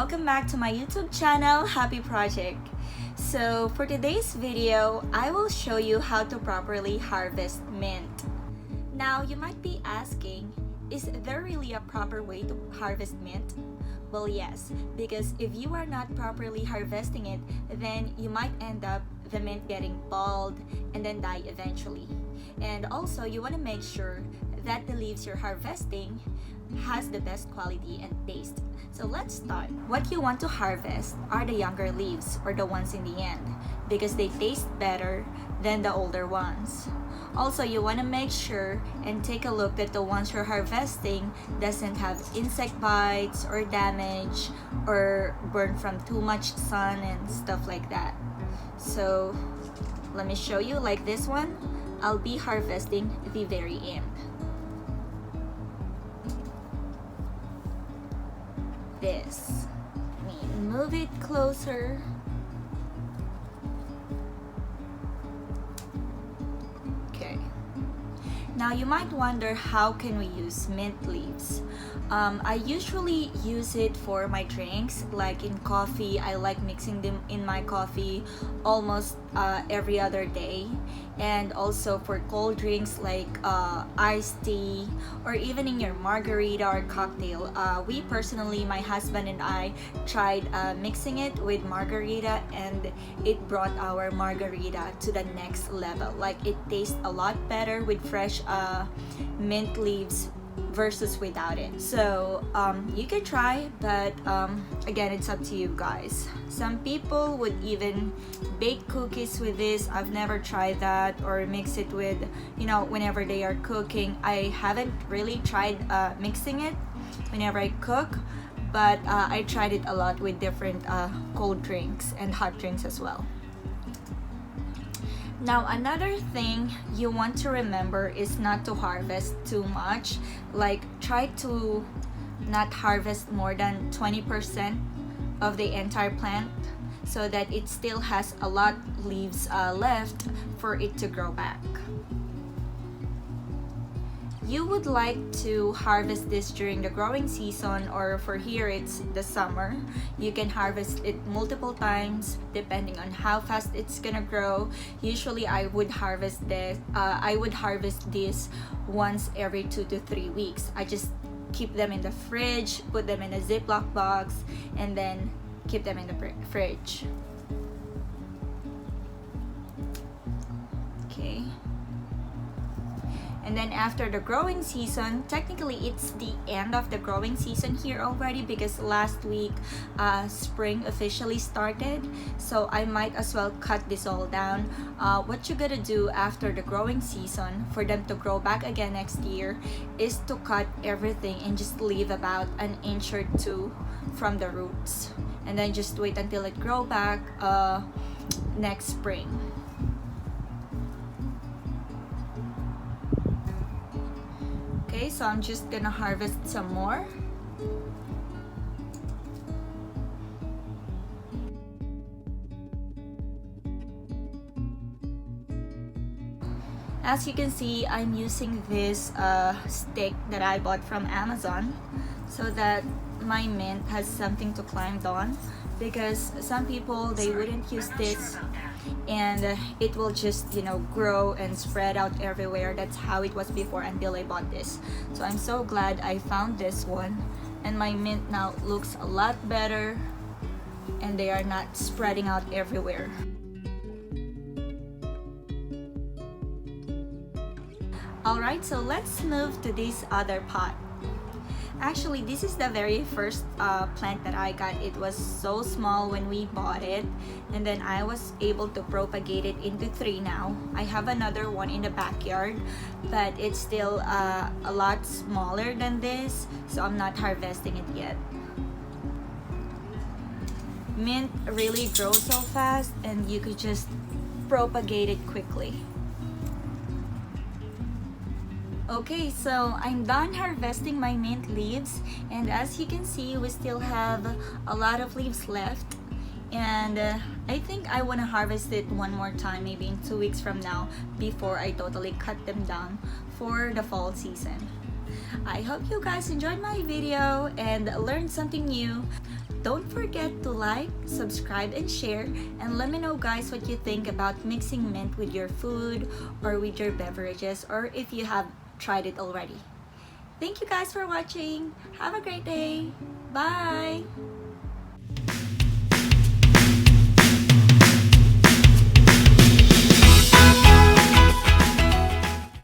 welcome back to my YouTube channel, Happy Project. So for today's video, I will show you how to properly harvest mint. Now you might be asking, is there really a proper way to harvest mint? Well, yes, because if you are not properly harvesting it, then you might end up the mint getting bald and then die eventually. And also you want to make sure that the leaves you're harvesting has the best quality and taste. So let's start. What you want to harvest are the younger leaves, or the ones in the end, because they taste better than the older ones. Also, you want to make sure and take a look that the ones you're harvesting doesn't have insect bites or damage or burn from too much sun and stuff like that. So let me show you. Like this one, I'll be harvesting the very end. This. Let me move it closer. Okay. Now you might wonder, how can we use mint leaves? I usually use it for my drinks, like in coffee. I like mixing them in my coffee almost every other day, and also for cold drinks like iced tea, or even in your margarita or cocktail. We personally, my husband and I, tried mixing it with margarita, and it brought our margarita to the next level. Like, it tastes a lot better with fresh mint leaves versus without it. So you can try, but again, it's up to you guys. Some people would even bake cookies with this. I've never tried that, or mix it with, whenever they are cooking. I haven't really tried mixing it whenever I cook, but I tried it a lot with different cold drinks and hot drinks as well. Now, another thing you want to remember is not to harvest too much. Like, try to not harvest more than 20% of the entire plant, so that it still has a lot leaves left for it to grow back. You would like to harvest this during the growing season, or for here it's the summer. You can harvest it multiple times depending on how fast it's gonna grow. Usually I would harvest this once every 2 to 3 weeks. I just keep them in the fridge, put them in a Ziploc box, and then keep them in the fridge. Okay. And then after the growing season, technically it's the end of the growing season here already, because last week spring officially started. So I might as well cut this all down. What you gotta do after the growing season for them to grow back again next year is to cut everything and just leave about 1 inch or 2 from the roots, and then just wait until it grow back next spring. Okay, so I'm just gonna harvest some more. As you can see, I'm using this stick that I bought from Amazon, so that my mint has something to climb on, because some people, they wouldn't use this, and it will just grow and spread out everywhere. That's how it was before until I bought this. So I'm so glad I found this one, and my mint now looks a lot better, and they are not spreading out everywhere. Alright, so let's move to this other pot. Actually, this is the very first plant that I got. It was so small when we bought it, and then I was able to propagate it into 3 now. I have another one in the backyard, but it's still a lot smaller than this, so I'm not harvesting it yet. Mint really grows so fast, and you could just propagate it quickly. Okay, so I'm done harvesting my mint leaves, and as you can see, we still have a lot of leaves left, and I think I want to harvest it one more time, maybe in 2 weeks from now, before I totally cut them down for the fall season. I hope you guys enjoyed my video and learned something new. Don't forget to like, subscribe, and share, and let me know guys what you think about mixing mint with your food or with your beverages, or if you have tried it already. Thank you guys for watching. Have a great day. Bye!